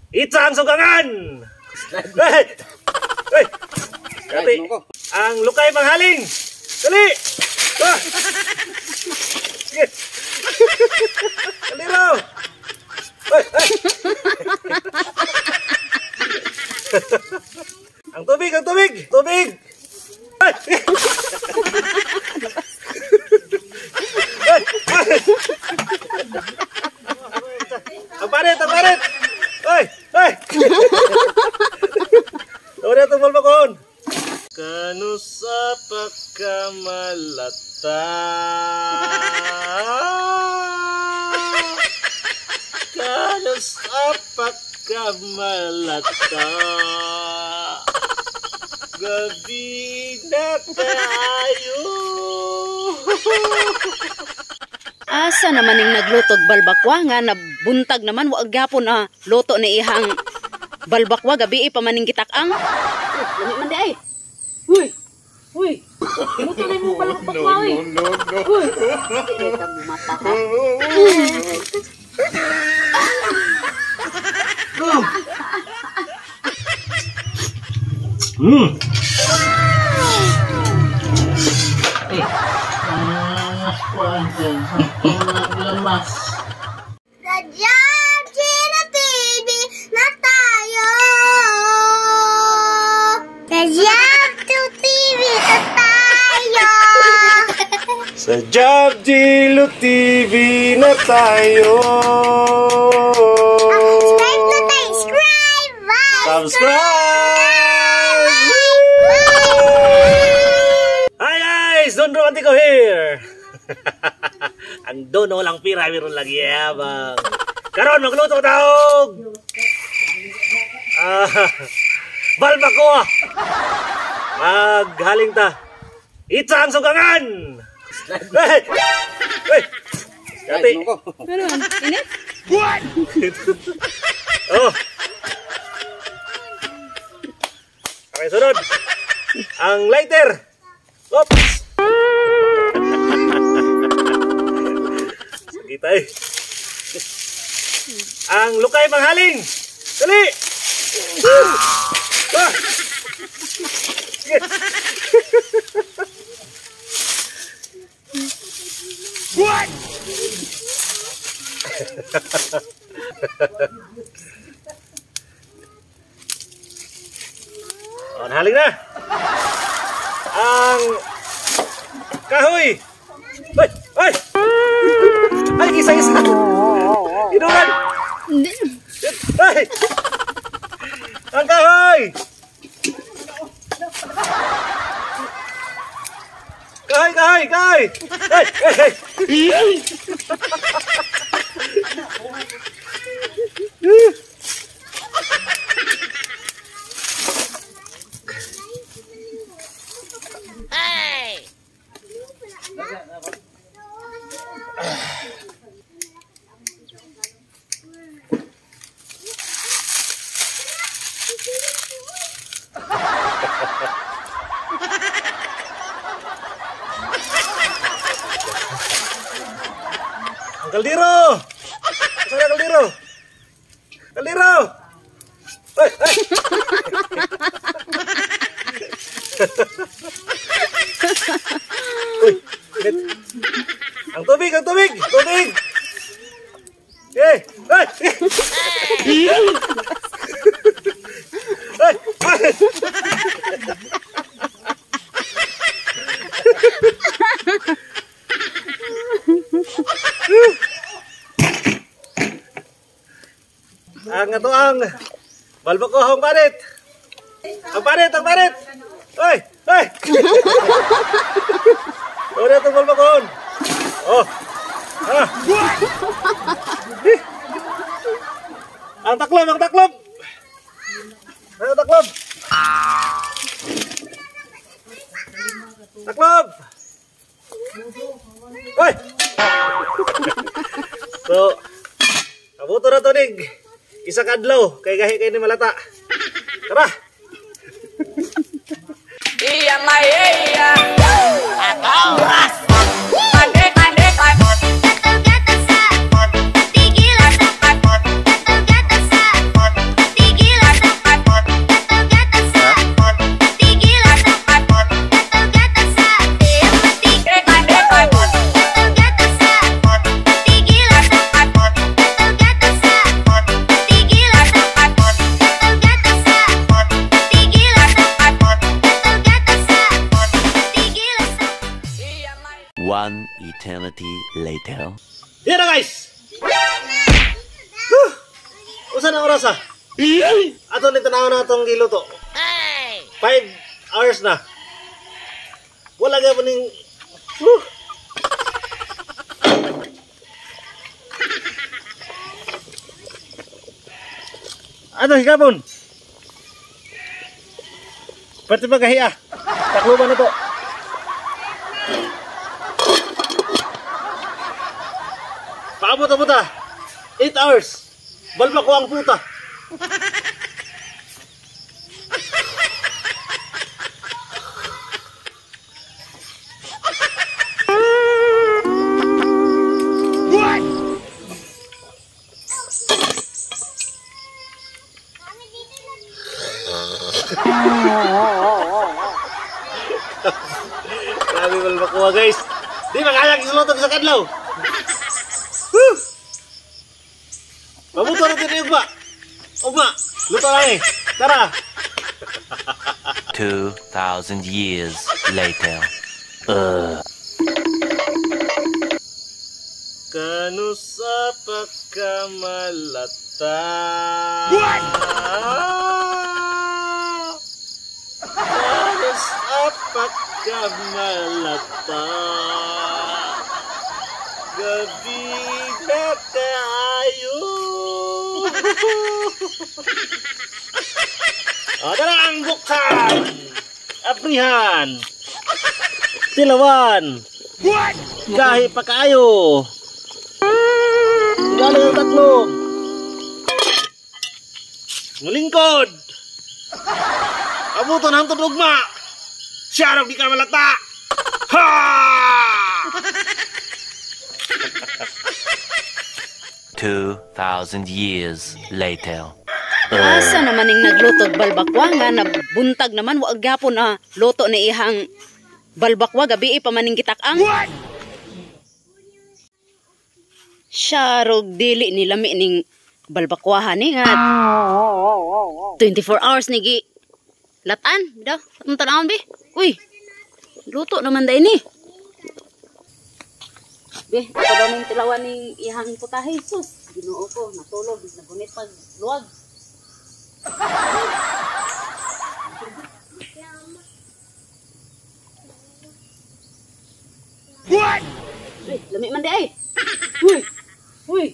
Itsang sugangan! Hey! Hey! Kati, ang lukay manghaling! Dali! Ah! Sige! Dali raw! Hey! Hey! Ang tubig! Ang tubig! Tubig! Hey! Hey! Ang parit! Ang parit! Hey! Hey! Tawag na itong balbakon. Kano sa pagkamalata, kano sa pagkamalata, gabi na tayo. Asa naman yung naglutog balbakwa nga nabuntag naman wag gapon na luto ni ihang balbakwa gabi pa maning gitak-ang. Lami man di ay. Huy. Huy. Luto na mo balbakwa oy. No. Huy. Ika mo mata ha. Sajam Chino TV na tayo. Sajam TV na tayo. Sa Job Dilo TV na tayo. Subscribe! Hi guys! Don Romantico here! Ang dono lang pira, meron lagi yabang. Karon magluto taog! Balbakwa! Maghaling ta. Itsang sugangan! Hey! Hey! Kati! Ano? Init? What? Oh! Okay, sunod. Ang lighter. Oops. Sige tayo. Ang lukay manghaling. Dali. Ah. Sige. What? Haling na. Ang kahoy. Ay! Ay! Ay, isa-isa. Inulan. Ay! Ang kahoy. Kahoy, kahoy, kahoy. Ay! Ay! Ay! Ang kaldero! Saan ang kaldero? Kaldero! Ay! Ay! Uy! Ang tubig! Ang tubig! Tubig! Eh! Ay! Ay! Ay! Ang ato ang balbako ang parit. Ang parit, ang parit. Hoy, hoy. Ora to balbakon. Oh. Ah. Ang taklob, ang taklob. Ang taklob. Taklob. Hoy. So, abuto na to nig. Isa kadlaw kay gahi kay ni malata. Tara. Iya maya. Atauras. Pandek pandek. Gatal gatal sa. Tigil sa. Gatal gatal sa. One eternity later. Yan na guys! Usa na oras ah? Ato ni tanaw na itong giluto. 5 hours na. Wala ka po ning... Ato higapon. Pati ba kahiya? Takluban na to. Paabot-abot ah. 8 hours. Balba ko ang puta. Grabe balba ko guys. Di makayag isulotog sa kadlaw. Mabuto na din yung ba? Uma, luto lang eh. Tara. 2,000 years later. Kanu sa pagkamalata. What? Kanu sa pagkamalata. Gabi na tayo. Tara ang buksan. Aprihan. Tilawan. What? Gahi pa kayo. Galing ang tatlo. Mulingkod. Abuto ng tudugma. Siya di ka malata. Ha! 2,000 years later. Asa naman ning naglutog balbakwa nga nabuntag naman wa gyapon na luto ni ihang balbakwa gabi pa maning gitak-ang. Syarog dili ni lami ning balbakwahan ni nga 24 hours ni gi latan daw atong tanawon bi. Uy. Luto naman day ni. Be, ito daw ning tilawan ning ihang putahe sus. Ginoo ko natulog nagunit pag luwag. What? Uy, lami man di ay. Uy. Uy.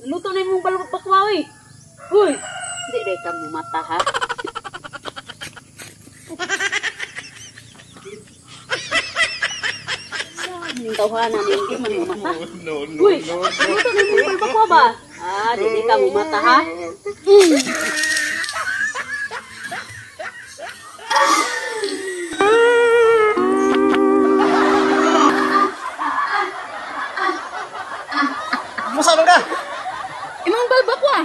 Luto na imong balbakwa uy. Uy. Di day ka mo mata ha. Ning tawhanan ni hindi man mo mata. Uy. Luto na imong balbakwa ba? Ah, di ka mo mata ha. Musa man ka? Imong balbakwa.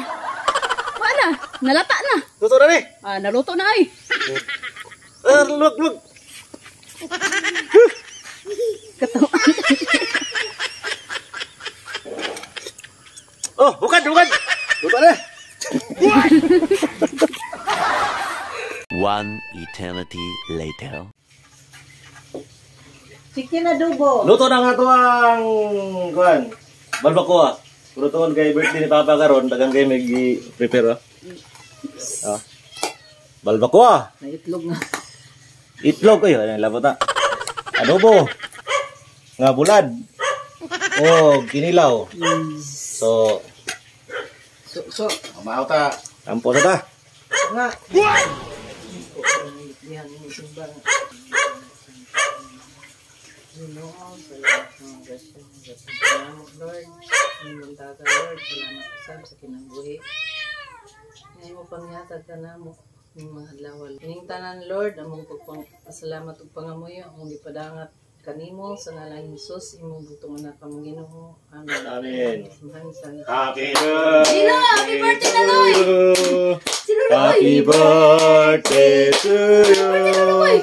Wa na, nalata na. Luto na ni. Ah, naluto na ay. Luwag. Katawan. Oh, bukan. Luto na. One eternity later. Chicken adobo. Luto na nga to ang kuan. Balbacoa. Lutoon kay birthday ni Papa karon, dagang kay may prepare. Ah. Balbacoa. May itlog nga. Itlog kayo, ano labot ta. Adobo. Nga bulad. Oh, kinilaw. So, Maaw ta. ampo sa ta. Nga. What? Yan, yung timbang. Salamat, Lord. Inyong taga, Lord. Salamat usab sa kinabuhi. Ngayon mo panghatag ka na mo ng mga adlawal. Ining tanan, Lord, among pagpasalamat ug pangamuyo, among gipadangat kanimo sa ngalan ni Jesus, imong butong anak ka mong Ginoo. Amen. Amen. Happy Sino? Happy birthday na, Loy! Sino, Loy? Happy birthday to you. Loy!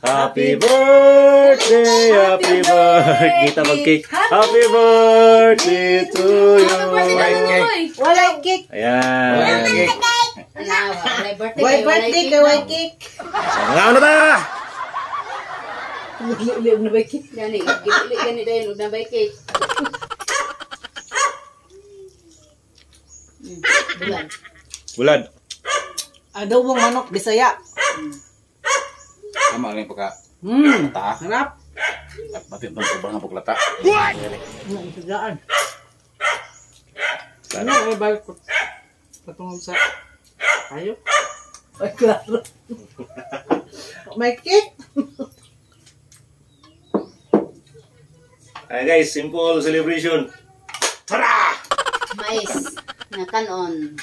Happy birthday, happy birthday. Kita mag-cake. Happy birthday to you. Happy birthday na, Loy! Walay cake. Ayan. Wala, birthday Walay kayo, birthday cake kay na. walay cake. Nga ano ta? Uli na ba kit? Gani, gani dahil huwag na ba cake. Bulan. Bulan. Adobong manok Bisaya. Sama lang pagka taas. Harap. Pati ng sobrang paglata. Ang sugaan. Ano ay balik ko? Patungkol sa kayo? Ay, klaro. May cake. Ay guys, simple celebration. Tara! Mais. Nga kanon.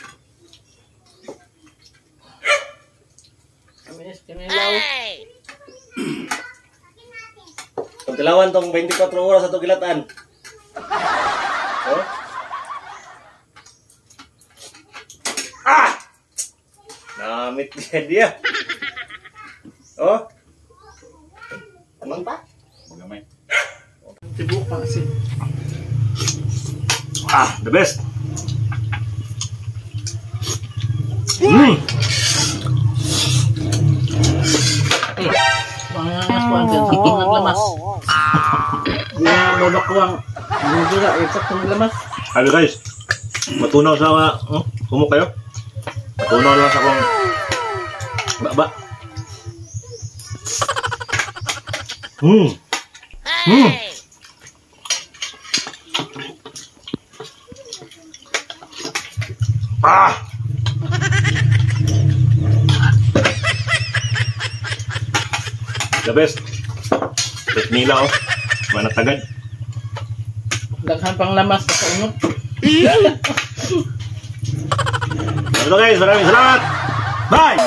Kami kinilaw. Kung tilawan tong 24 oras ato gilatan. Oh? Ah! Namit dia. Oh? Amang pa? Magamay. Tibuk pa kasi. Ah, the best. Pangangas po ang saktong naglamas. Hindi na babakwang. Hindi sila, saktong naglamas. Sabi guys, matunaw sa kumuk kayo. Matunaw lang sa kong baba. Ah! The best. Tek nila oh. Manatagad. Daghan pang lamas sa unod. Ano guys, maraming salamat. Bye!